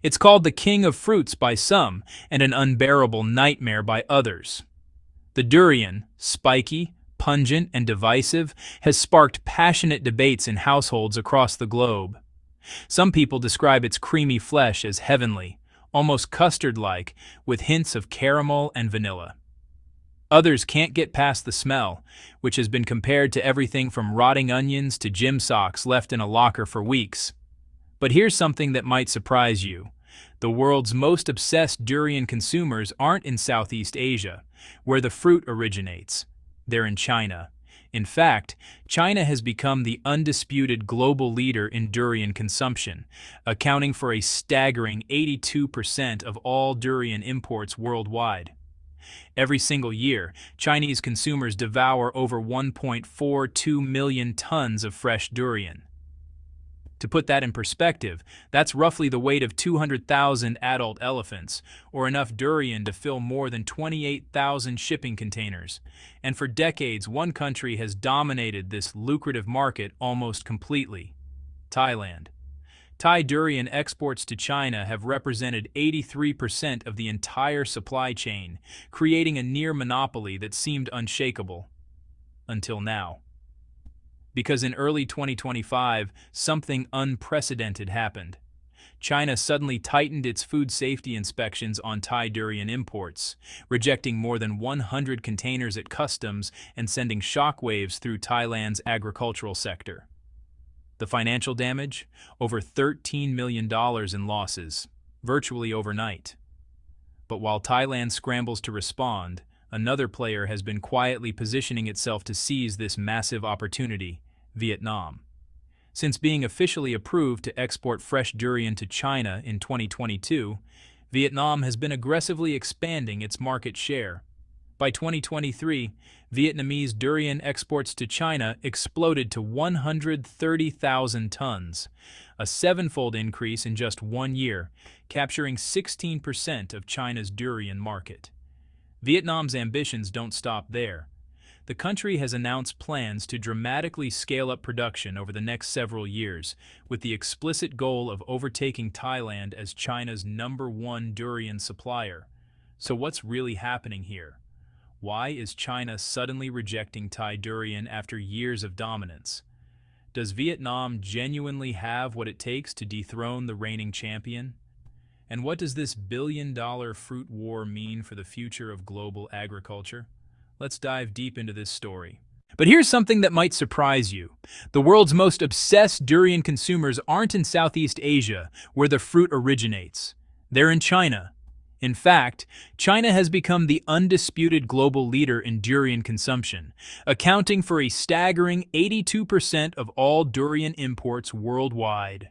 It's called the king of fruits by some and an unbearable nightmare by others. The durian, spiky, pungent, and divisive, has sparked passionate debates in households across the globe. Some people describe its creamy flesh as heavenly, almost custard-like, with hints of caramel and vanilla. Others can't get past the smell, which has been compared to everything from rotting onions to gym socks left in a locker for weeks. But here's something that might surprise you. The world's most obsessed durian consumers aren't in Southeast Asia, where the fruit originates. They're in China. In fact, China has become the undisputed global leader in durian consumption, accounting for a staggering 82% of all durian imports worldwide. Every single year, Chinese consumers devour over 1.42 million tons of fresh durian. To put that in perspective, that's roughly the weight of 200,000 adult elephants, or enough durian to fill more than 28,000 shipping containers. And for decades, one country has dominated this lucrative market almost completely: Thailand. Thai durian exports to China have represented 83% of the entire supply chain, creating a near monopoly that seemed unshakable. Until now. Because in early 2025, something unprecedented happened. China suddenly tightened its food safety inspections on Thai durian imports, rejecting more than 100 containers at customs and sending shockwaves through Thailand's agricultural sector. The financial damage? Over $13 million in losses, virtually overnight. But while Thailand scrambles to respond, another player has been quietly positioning itself to seize this massive opportunity: Vietnam. Since being officially approved to export fresh durian to China in 2022, Vietnam has been aggressively expanding its market share. By 2023, Vietnamese durian exports to China exploded to 130,000 tons, a sevenfold increase in just 1 year, capturing 16% of China's durian market. Vietnam's ambitions don't stop there. The country has announced plans to dramatically scale up production over the next several years, with the explicit goal of overtaking Thailand as China's #1 durian supplier. So what's really happening here? Why is China suddenly rejecting Thai durian after years of dominance? Does Vietnam genuinely have what it takes to dethrone the reigning champion? And what does this billion-dollar fruit war mean for the future of global agriculture? Let's dive deep into this story. But here's something that might surprise you. The world's most obsessed durian consumers aren't in Southeast Asia, where the fruit originates. They're in China. In fact, China has become the undisputed global leader in durian consumption, accounting for a staggering 82% of all durian imports worldwide.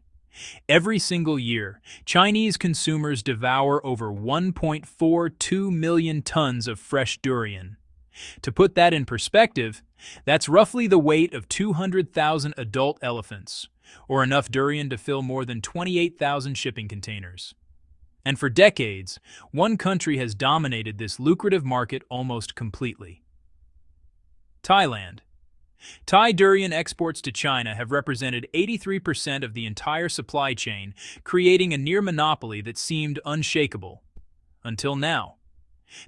Every single year, Chinese consumers devour over 1.42 million tons of fresh durian. To put that in perspective, that's roughly the weight of 200,000 adult elephants, or enough durian to fill more than 28,000 shipping containers. And for decades, one country has dominated this lucrative market almost completely: Thailand. Thai durian exports to China have represented 83% of the entire supply chain, creating a near monopoly that seemed unshakable. Until now.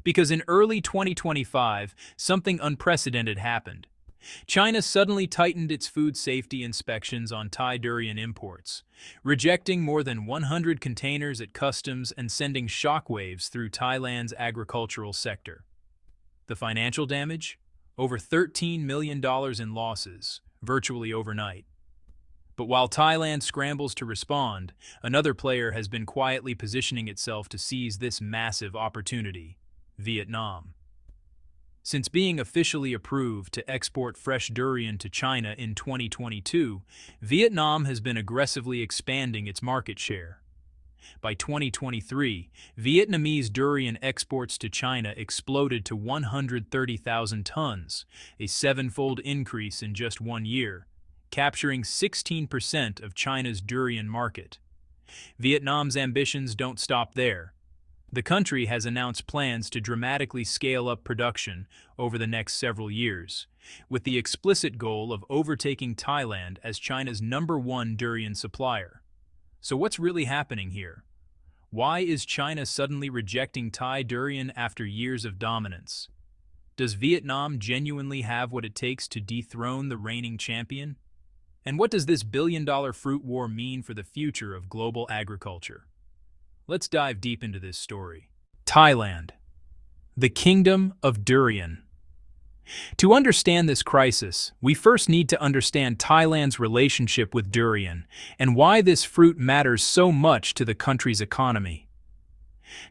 Because in early 2025, something unprecedented happened. China suddenly tightened its food safety inspections on Thai durian imports, rejecting more than 100 containers at customs and sending shockwaves through Thailand's agricultural sector. The financial damage? Over $13 million in losses, virtually overnight. But while Thailand scrambles to respond, another player has been quietly positioning itself to seize this massive opportunity: Vietnam. Since being officially approved to export fresh durian to China in 2022, Vietnam has been aggressively expanding its market share. By 2023, Vietnamese durian exports to China exploded to 130,000 tons, a sevenfold increase in just 1 year, capturing 16% of China's durian market. Vietnam's ambitions don't stop there. The country has announced plans to dramatically scale up production over the next several years, with the explicit goal of overtaking Thailand as China's #1 durian supplier. So what's really happening here? Why is China suddenly rejecting Thai durian after years of dominance? Does Vietnam genuinely have what it takes to dethrone the reigning champion? And what does this billion-dollar fruit war mean for the future of global agriculture? Let's dive deep into this story. Thailand, the Kingdom of Durian. To understand this crisis, we first need to understand Thailand's relationship with durian and why this fruit matters so much to the country's economy.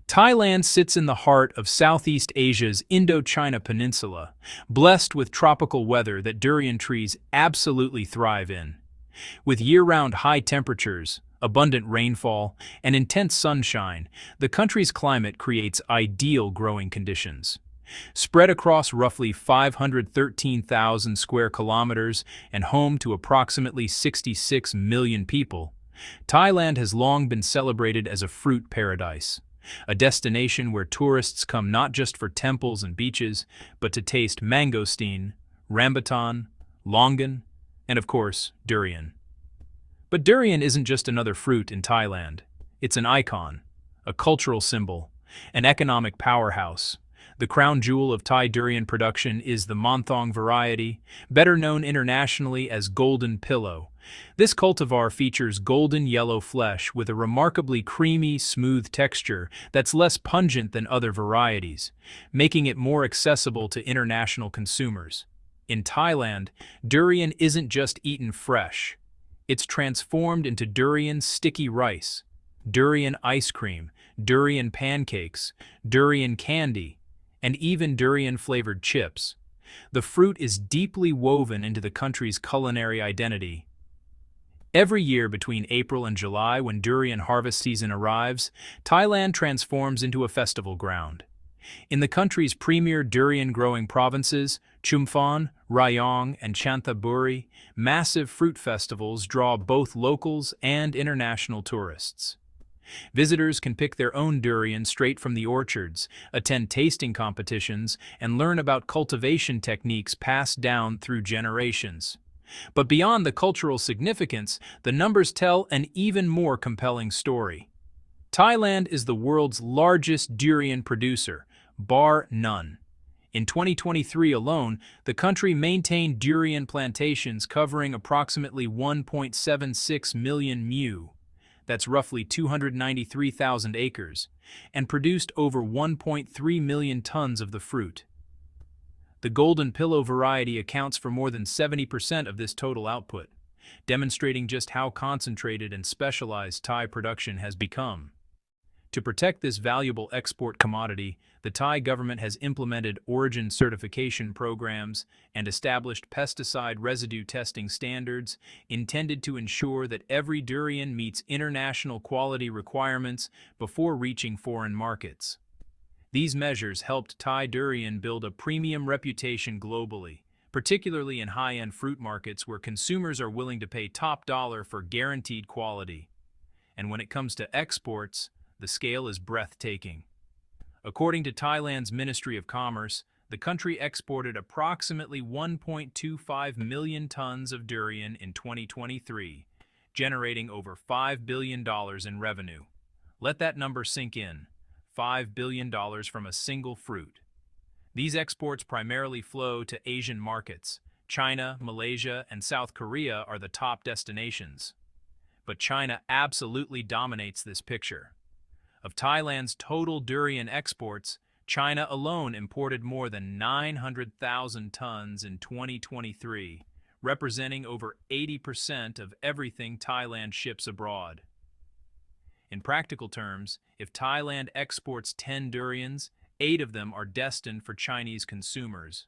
Thailand sits in the heart of Southeast Asia's Indochina Peninsula, blessed with tropical weather that durian trees absolutely thrive in. With year-round high temperatures, abundant rainfall, and intense sunshine, the country's climate creates ideal growing conditions. Spread across roughly 513,000 square kilometers and home to approximately 66 million people, Thailand has long been celebrated as a fruit paradise, a destination where tourists come not just for temples and beaches, but to taste mangosteen, rambutan, longan, and of course, durian. But durian isn't just another fruit in Thailand. It's an icon, a cultural symbol, an economic powerhouse. The crown jewel of Thai durian production is the Monthong variety, better known internationally as golden pillow. This cultivar features golden yellow flesh with a remarkably creamy, smooth texture that's less pungent than other varieties, making it more accessible to international consumers. In Thailand, durian isn't just eaten fresh. It's transformed into durian sticky rice, durian ice cream, durian pancakes, durian candy, and even durian-flavored chips. The fruit is deeply woven into the country's culinary identity. Every year between April and July, when durian harvest season arrives, Thailand transforms into a festival ground. In the country's premier durian-growing provinces, Chumphon, Rayong, and Chanthaburi, massive fruit festivals draw both locals and international tourists. Visitors can pick their own durian straight from the orchards, attend tasting competitions, and learn about cultivation techniques passed down through generations. But beyond the cultural significance, the numbers tell an even more compelling story. Thailand is the world's largest durian producer, bar none. In 2023 alone, the country maintained durian plantations covering approximately 1.76 million mu. That's roughly 293,000 acres, and produced over 1.3 million tons of the fruit. The golden pillow variety accounts for more than 70% of this total output, demonstrating just how concentrated and specialized Thai production has become. To protect this valuable export commodity, the Thai government has implemented origin certification programs and established pesticide residue testing standards intended to ensure that every durian meets international quality requirements before reaching foreign markets. These measures helped Thai durian build a premium reputation globally, particularly in high-end fruit markets where consumers are willing to pay top dollar for guaranteed quality. And when it comes to exports, the scale is breathtaking. According to Thailand's Ministry of Commerce, the country exported approximately 1.25 million tons of durian in 2023, generating over $5 billion in revenue. Let that number sink in. $5 billion from a single fruit. These exports primarily flow to Asian markets. China, Malaysia, and South Korea are the top destinations. But China absolutely dominates this picture. Of Thailand's total durian exports, China alone imported more than 900,000 tons in 2023, representing over 80% of everything Thailand ships abroad. In practical terms, if Thailand exports 10 durians, 8 of them are destined for Chinese consumers.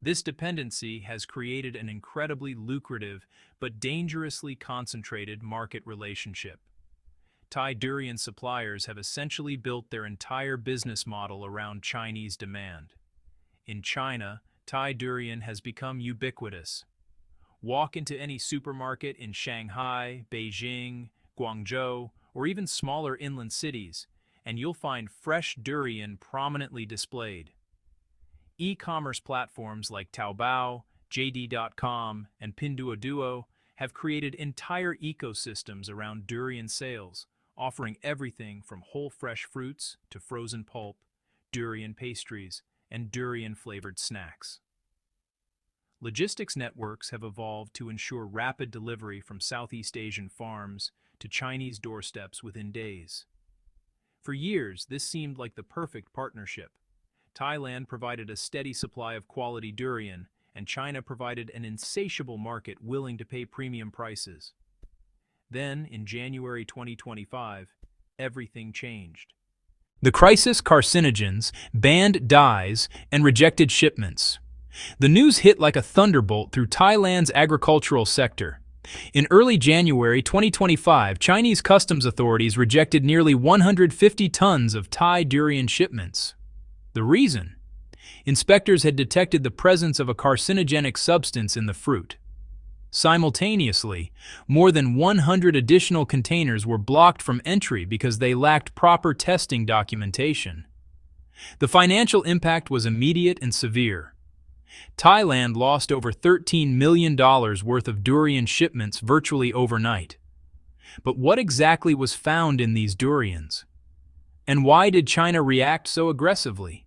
This dependency has created an incredibly lucrative but dangerously concentrated market relationship. Thai durian suppliers have essentially built their entire business model around Chinese demand. In China, Thai durian has become ubiquitous. Walk into any supermarket in Shanghai, Beijing, Guangzhou, or even smaller inland cities, and you'll find fresh durian prominently displayed. E-commerce platforms like Taobao, JD.com, and Pinduoduo have created entire ecosystems around durian sales, offering everything from whole fresh fruits to frozen pulp, durian pastries, and durian-flavored snacks. Logistics networks have evolved to ensure rapid delivery from Southeast Asian farms to Chinese doorsteps within days. For years, this seemed like the perfect partnership. Thailand provided a steady supply of quality durian, and China provided an insatiable market willing to pay premium prices. Then, in January 2025, everything changed. The crisis Carcinogens banned dyes and rejected shipments. The news hit like a thunderbolt through Thailand's agricultural sector. In early January 2025, Chinese customs authorities rejected nearly 150 tons of Thai durian shipments. The reason? Inspectors had detected the presence of a carcinogenic substance in the fruit. Simultaneously, more than 100 additional containers were blocked from entry because they lacked proper testing documentation. The financial impact was immediate and severe. Thailand lost over $13 million worth of durian shipments virtually overnight. But what exactly was found in these durians? And why did China react so aggressively?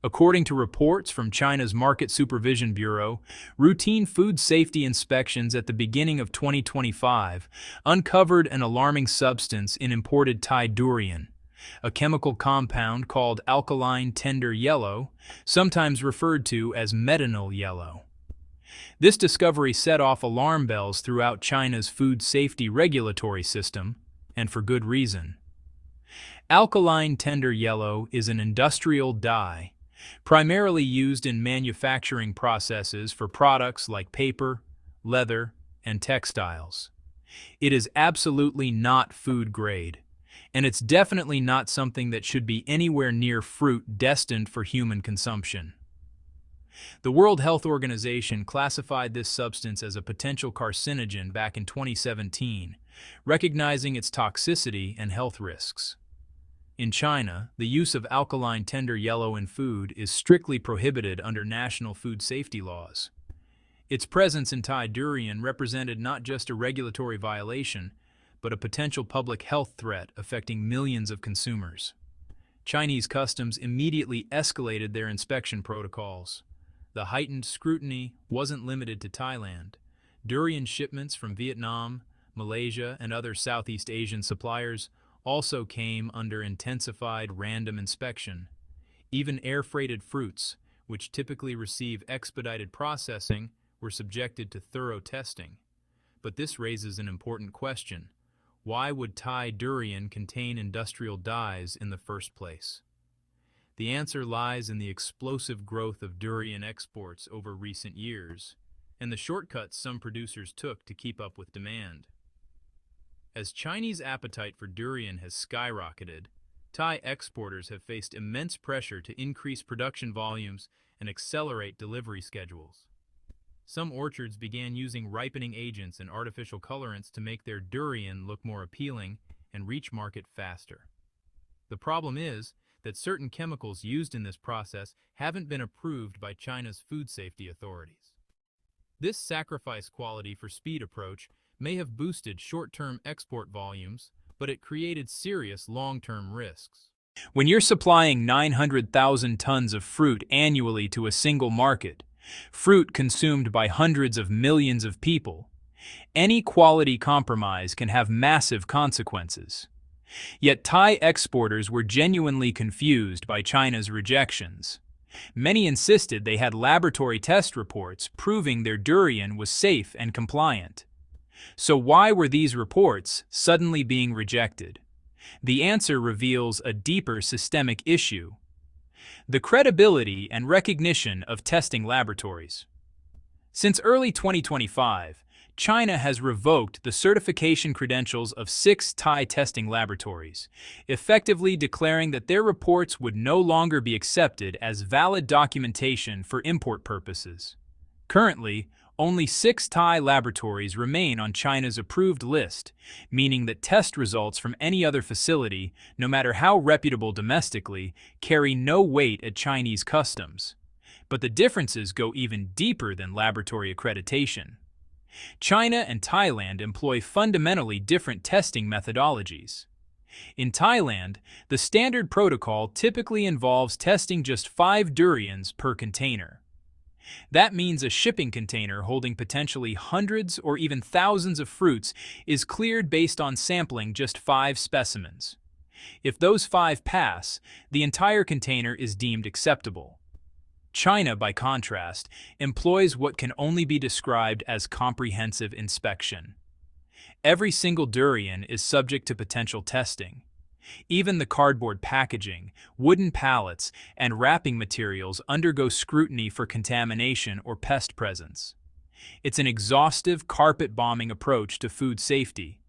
According to reports from China's Market Supervision Bureau, routine food safety inspections at the beginning of 2025 uncovered an alarming substance in imported Thai durian, a chemical compound called alkaline tender yellow, sometimes referred to as methanol yellow. This discovery set off alarm bells throughout China's food safety regulatory system, and for good reason. Alkaline tender yellow is an industrial dye primarily used in manufacturing processes for products like paper, leather, and textiles. It is absolutely not food grade, and it's definitely not something that should be anywhere near fruit destined for human consumption. The World Health Organization classified this substance as a potential carcinogen back in 2017, recognizing its toxicity and health risks. In China, the use of alkaline tender yellow in food is strictly prohibited under national food safety laws. Its presence in Thai durian represented not just a regulatory violation, but a potential public health threat affecting millions of consumers. Chinese customs immediately escalated their inspection protocols. The heightened scrutiny wasn't limited to Thailand. Durian shipments from Vietnam, Malaysia, and other Southeast Asian suppliers also came under intensified random inspection. Even air-freighted fruits, which typically receive expedited processing, were subjected to thorough testing. But this raises an important question. Why would Thai durian contain industrial dyes in the first place? The answer lies in the explosive growth of durian exports over recent years, and the shortcuts some producers took to keep up with demand. As Chinese appetite for durian has skyrocketed, Thai exporters have faced immense pressure to increase production volumes and accelerate delivery schedules. Some orchards began using ripening agents and artificial colorants to make their durian look more appealing and reach market faster. The problem is that certain chemicals used in this process haven't been approved by China's food safety authorities. This sacrifice quality for speed approach may have boosted short-term export volumes, but it created serious long-term risks. When you're supplying 900,000 tons of fruit annually to a single market, fruit consumed by hundreds of millions of people, any quality compromise can have massive consequences. Yet Thai exporters were genuinely confused by China's rejections. Many insisted they had laboratory test reports proving their durian was safe and compliant. So why were these reports suddenly being rejected? The answer reveals a deeper systemic issue: the credibility and recognition of testing laboratories. Since early 2025, China has revoked the certification credentials of 6 Thai testing laboratories, effectively declaring that their reports would no longer be accepted as valid documentation for import purposes. Currently, only 6 Thai laboratories remain on China's approved list, meaning that test results from any other facility, no matter how reputable domestically, carry no weight at Chinese customs. But the differences go even deeper than laboratory accreditation. China and Thailand employ fundamentally different testing methodologies. In Thailand, the standard protocol typically involves testing just 5 durians per container. That means a shipping container holding potentially hundreds or even thousands of fruits is cleared based on sampling just 5 specimens. If those 5 pass, the entire container is deemed acceptable. China, by contrast, employs what can only be described as comprehensive inspection. Every single durian is subject to potential testing. Even the cardboard packaging, wooden pallets, and wrapping materials undergo scrutiny for contamination or pest presence. It's an exhaustive, carpet-bombing approach to food safety,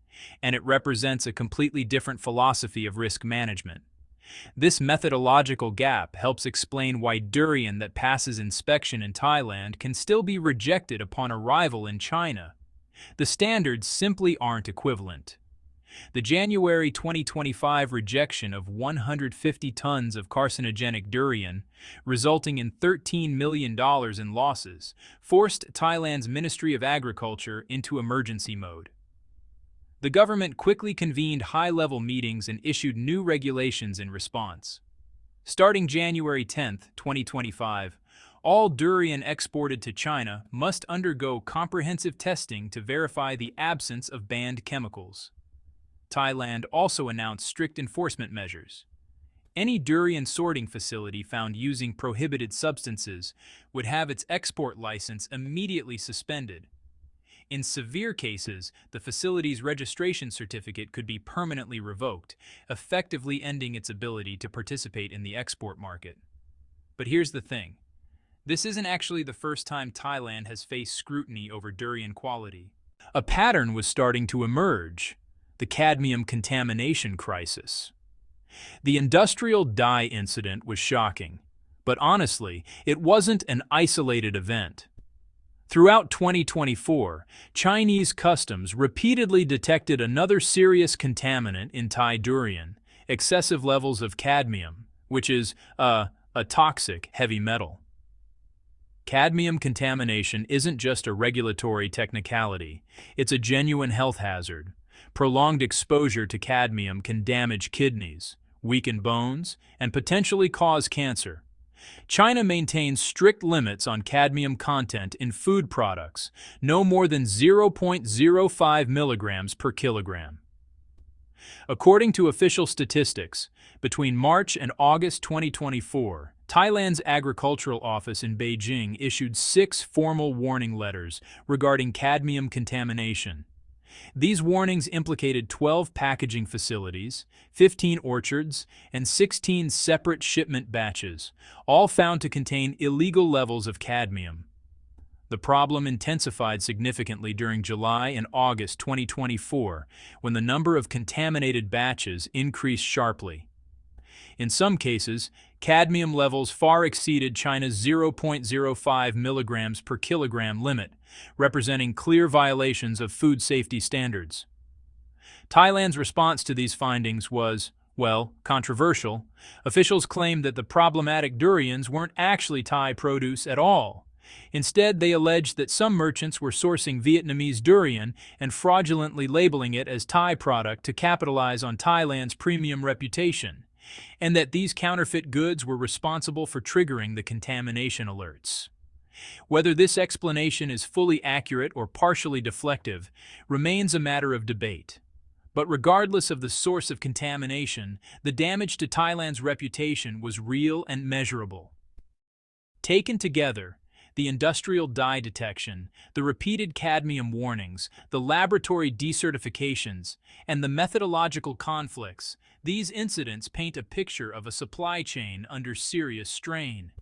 and it represents a completely different philosophy of risk management. This methodological gap helps explain why durian that passes inspection in Thailand can still be rejected upon arrival in China. The standards simply aren't equivalent. The January 2025 rejection of 150 tons of carcinogenic durian, resulting in $13 million in losses, forced Thailand's Ministry of Agriculture into emergency mode. The government quickly convened high-level meetings and issued new regulations in response. Starting January 10, 2025, all durian exported to China must undergo comprehensive testing to verify the absence of banned chemicals. Thailand also announced strict enforcement measures. Any durian sorting facility found using prohibited substances would have its export license immediately suspended. In severe cases, the facility's registration certificate could be permanently revoked, effectively ending its ability to participate in the export market. But here's the thing. This isn't actually the first time Thailand has faced scrutiny over durian quality. A pattern was starting to emerge: the cadmium contamination crisis. The industrial dye incident was shocking, but honestly, it wasn't an isolated event. Throughout 2024, Chinese customs repeatedly detected another serious contaminant in Thai durian: excessive levels of cadmium, which is a toxic heavy metal. Cadmium contamination isn't just a regulatory technicality, it's a genuine health hazard. Prolonged exposure to cadmium can damage kidneys, weaken bones, and potentially cause cancer. China maintains strict limits on cadmium content in food products, no more than 0.05 milligrams per kilogram. According to official statistics, between March and August 2024, Thailand's Agricultural Office in Beijing issued 6 formal warning letters regarding cadmium contamination. These warnings implicated 12 packaging facilities, 15 orchards, and 16 separate shipment batches, all found to contain illegal levels of cadmium. The problem intensified significantly during July and August 2024, when the number of contaminated batches increased sharply. In some cases, cadmium levels far exceeded China's 0.05 milligrams per kilogram limit, representing clear violations of food safety standards. Thailand's response to these findings was, well, controversial. Officials claimed that the problematic durians weren't actually Thai produce at all. Instead, they alleged that some merchants were sourcing Vietnamese durian and fraudulently labeling it as Thai product to capitalize on Thailand's premium reputation, and that these counterfeit goods were responsible for triggering the contamination alerts. Whether this explanation is fully accurate or partially deflective remains a matter of debate. But regardless of the source of contamination, the damage to Thailand's reputation was real and measurable. Taken together, the industrial dye detection, the repeated cadmium warnings, the laboratory decertifications, and the methodological conflicts, these incidents paint a picture of a supply chain under serious strain.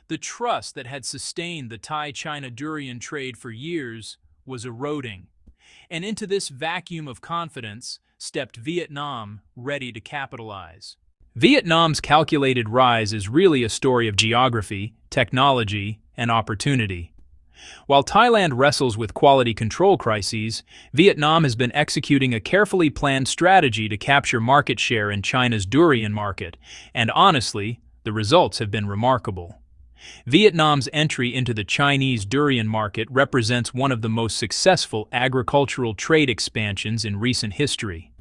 The trust that had sustained the Thai-China durian trade for years was eroding, and into this vacuum of confidence stepped Vietnam, ready to capitalize. Vietnam's calculated rise is really a story of geography, technology, and opportunity. While Thailand wrestles with quality control crises, Vietnam has been executing a carefully planned strategy to capture market share in China's durian market, and honestly, the results have been remarkable. Vietnam's entry into the Chinese durian market represents one of the most successful agricultural trade expansions in recent history.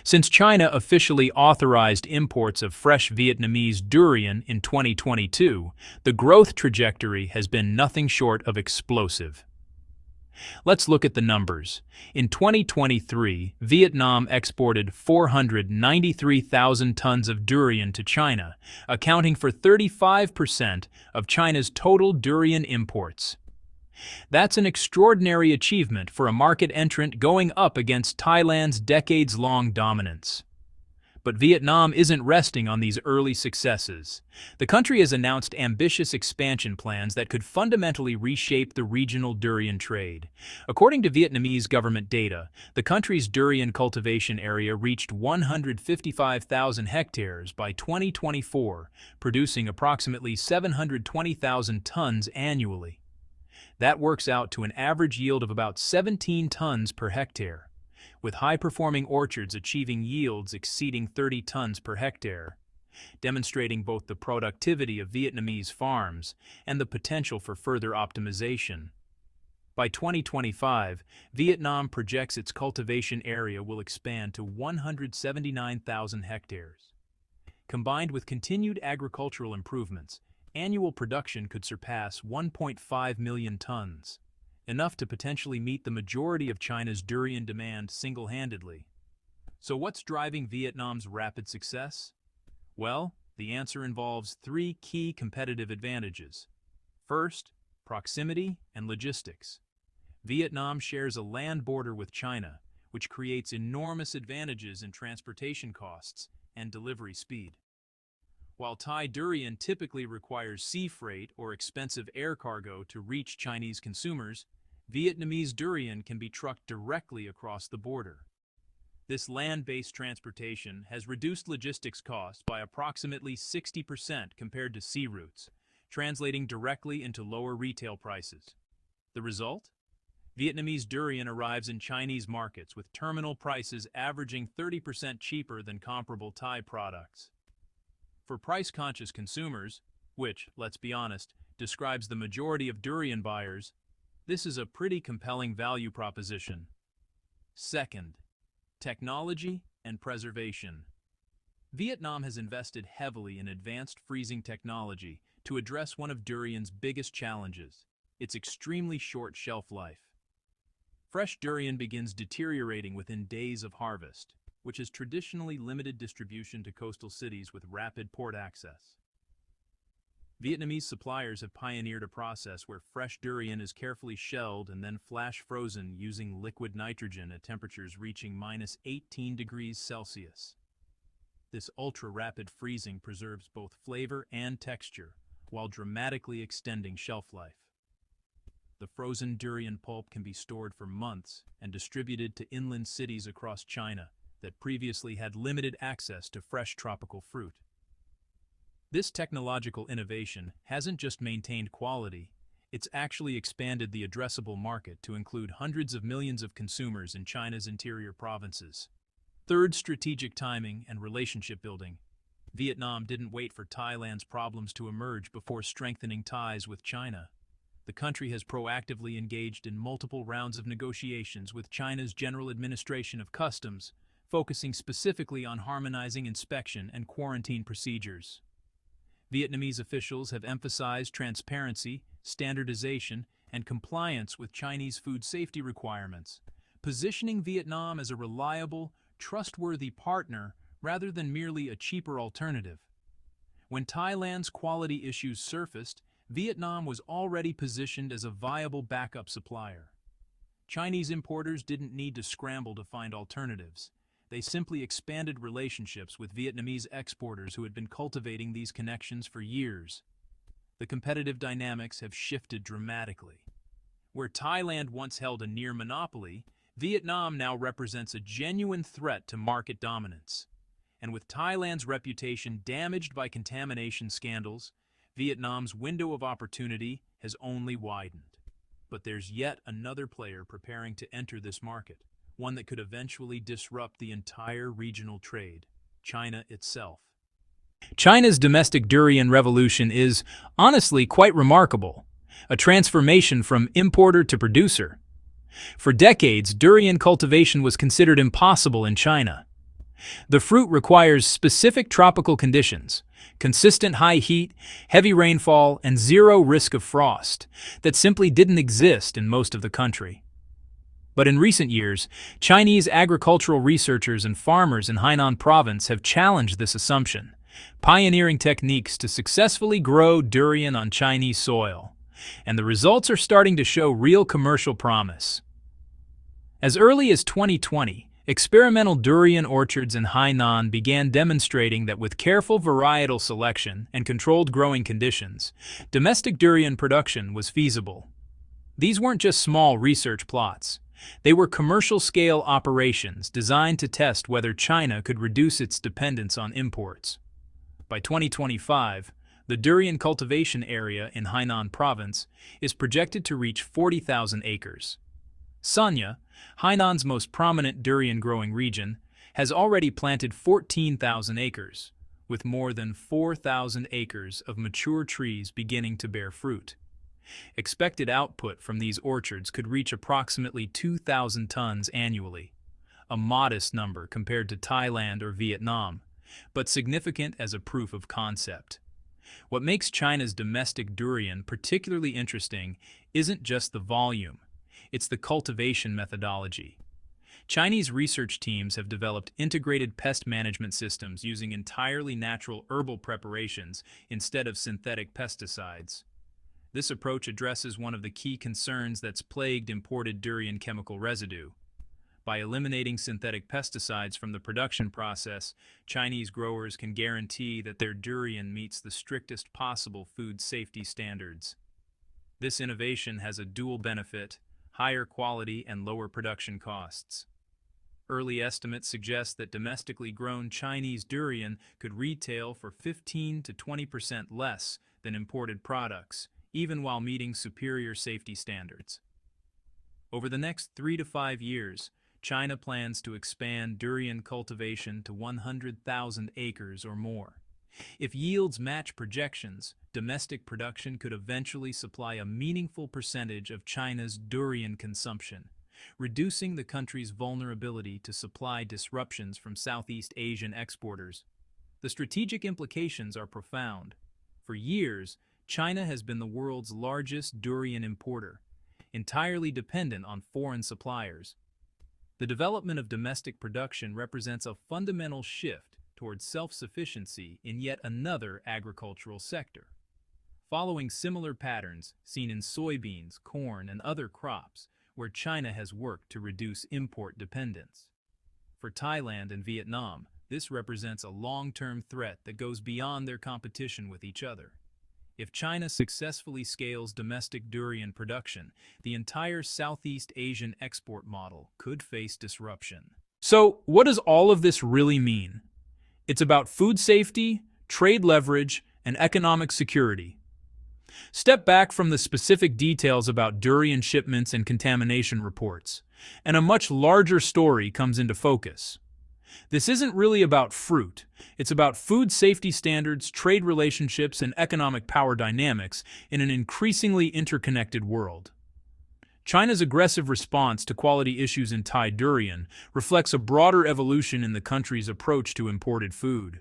Since China officially authorized imports of fresh Vietnamese durian in 2022, the growth trajectory has been nothing short of explosive. Let's look at the numbers. In 2023, Vietnam exported 493,000 tons of durian to China, accounting for 35% of China's total durian imports. That's an extraordinary achievement for a market entrant going up against Thailand's decades-long dominance. But Vietnam isn't resting on these early successes. The country has announced ambitious expansion plans that could fundamentally reshape the regional durian trade. According to Vietnamese government data, the country's durian cultivation area reached 155,000 hectares by 2024, producing approximately 720,000 tons annually. That works out to an average yield of about 17 tons per hectare, with high-performing orchards achieving yields exceeding 30 tons per hectare, demonstrating both the productivity of Vietnamese farms and the potential for further optimization. By 2025, Vietnam projects its cultivation area will expand to 179,000 hectares. Combined with continued agricultural improvements, annual production could surpass 1.5 million tons. Enough to potentially meet the majority of China's durian demand single-handedly. So what's driving Vietnam's rapid success? Well, the answer involves three key competitive advantages. First, proximity and logistics. Vietnam shares a land border with China, which creates enormous advantages in transportation costs and delivery speed. While Thai durian typically requires sea freight or expensive air cargo to reach Chinese consumers, Vietnamese durian can be trucked directly across the border. This land-based transportation has reduced logistics costs by approximately 60% compared to sea routes, translating directly into lower retail prices. The result? Vietnamese durian arrives in Chinese markets with terminal prices averaging 30% cheaper than comparable Thai products. For price-conscious consumers, which, let's be honest, describes the majority of durian buyers, this is a pretty compelling value proposition. Second, technology and preservation. Vietnam has invested heavily in advanced freezing technology to address one of durian's biggest challenges, its extremely short shelf life. Fresh durian begins deteriorating within days of harvest, which has traditionally limited distribution to coastal cities with rapid port access. Vietnamese suppliers have pioneered a process where fresh durian is carefully shelled and then flash frozen using liquid nitrogen at temperatures reaching -18 degrees Celsius. This ultra-rapid freezing preserves both flavor and texture, while dramatically extending shelf life. The frozen durian pulp can be stored for months and distributed to inland cities across China that previously had limited access to fresh tropical fruit. This technological innovation hasn't just maintained quality, it's actually expanded the addressable market to include hundreds of millions of consumers in China's interior provinces. Third, strategic timing and relationship building. Vietnam didn't wait for Thailand's problems to emerge before strengthening ties with China. The country has proactively engaged in multiple rounds of negotiations with China's General Administration of Customs, focusing specifically on harmonizing inspection and quarantine procedures. Vietnamese officials have emphasized transparency, standardization, and compliance with Chinese food safety requirements, positioning Vietnam as a reliable, trustworthy partner rather than merely a cheaper alternative. When Thailand's quality issues surfaced, Vietnam was already positioned as a viable backup supplier. Chinese importers didn't need to scramble to find alternatives. They simply expanded relationships with Vietnamese exporters who had been cultivating these connections for years. The competitive dynamics have shifted dramatically. Where Thailand once held a near monopoly, Vietnam now represents a genuine threat to market dominance. And with Thailand's reputation damaged by contamination scandals, Vietnam's window of opportunity has only widened. But there's yet another player preparing to enter this market, one that could eventually disrupt the entire regional trade: China itself. China's domestic durian revolution is, honestly, quite remarkable, a transformation from importer to producer. For decades, durian cultivation was considered impossible in China. The fruit requires specific tropical conditions, consistent high heat, heavy rainfall, and zero risk of frost, that simply didn't exist in most of the country. But in recent years, Chinese agricultural researchers and farmers in Hainan province have challenged this assumption, pioneering techniques to successfully grow durian on Chinese soil. And the results are starting to show real commercial promise. As early as 2020, experimental durian orchards in Hainan began demonstrating that with careful varietal selection and controlled growing conditions, domestic durian production was feasible. These weren't just small research plots. They were commercial-scale operations designed to test whether China could reduce its dependence on imports. By 2025, the durian cultivation area in Hainan province is projected to reach 40,000 acres. Sanya, Hainan's most prominent durian-growing region, has already planted 14,000 acres, with more than 4,000 acres of mature trees beginning to bear fruit. Expected output from these orchards could reach approximately 2,000 tons annually, a modest number compared to Thailand or Vietnam, but significant as a proof of concept. What makes China's domestic durian particularly interesting isn't just the volume, it's the cultivation methodology. Chinese research teams have developed integrated pest management systems using entirely natural herbal preparations instead of synthetic pesticides. This approach addresses one of the key concerns that's plagued imported durian chemical residue. By eliminating synthetic pesticides from the production process, Chinese growers can guarantee that their durian meets the strictest possible food safety standards. This innovation has a dual benefit: higher quality and lower production costs. Early estimates suggest that domestically grown Chinese durian could retail for 15 to 20% less than imported products, even while meeting superior safety standards. Over the next 3 to 5 years, China plans to expand durian cultivation to 100,000 acres or more. If yields match projections, domestic production could eventually supply a meaningful percentage of China's durian consumption, reducing the country's vulnerability to supply disruptions from Southeast Asian exporters. The strategic implications are profound. For years, China has been the world's largest durian importer, entirely dependent on foreign suppliers. The development of domestic production represents a fundamental shift towards self-sufficiency in yet another agricultural sector. Following similar patterns seen in soybeans, corn, and other crops, where China has worked to reduce import dependence. For Thailand and Vietnam, this represents a long-term threat that goes beyond their competition with each other. If China successfully scales domestic durian production, the entire Southeast Asian export model could face disruption. So, what does all of this really mean? It's about food safety, trade leverage, and economic security. Step back from the specific details about durian shipments and contamination reports, and a much larger story comes into focus. This isn't really about fruit. It's about food safety standards, trade relationships, and economic power dynamics in an increasingly interconnected world. China's aggressive response to quality issues in Thai durian reflects a broader evolution in the country's approach to imported food.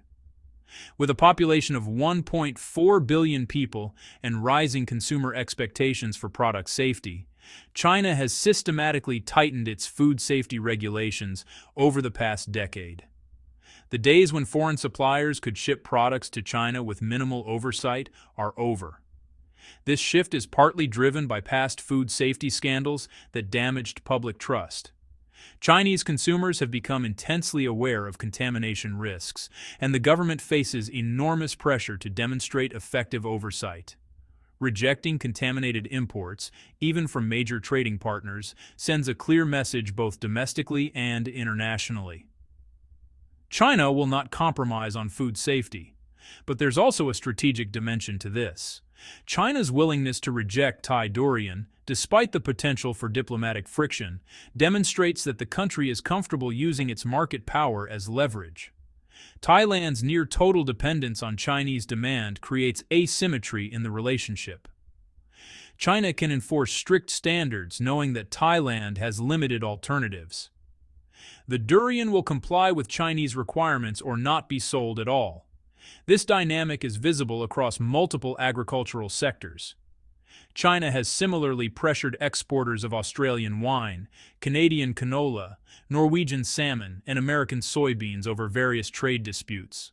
With a population of 1.4 billion people and rising consumer expectations for product safety, China has systematically tightened its food safety regulations over the past decade. The days when foreign suppliers could ship products to China with minimal oversight are over. This shift is partly driven by past food safety scandals that damaged public trust. Chinese consumers have become intensely aware of contamination risks, and the government faces enormous pressure to demonstrate effective oversight. Rejecting contaminated imports, even from major trading partners, sends a clear message both domestically and internationally. China will not compromise on food safety, but there's also a strategic dimension to this. China's willingness to reject Thai durian, despite the potential for diplomatic friction, demonstrates that the country is comfortable using its market power as leverage. Thailand's near-total dependence on Chinese demand creates asymmetry in the relationship. China can enforce strict standards knowing that Thailand has limited alternatives. The durian will comply with Chinese requirements or not be sold at all. This dynamic is visible across multiple agricultural sectors. China has similarly pressured exporters of Australian wine, Canadian canola, Norwegian salmon, and American soybeans over various trade disputes.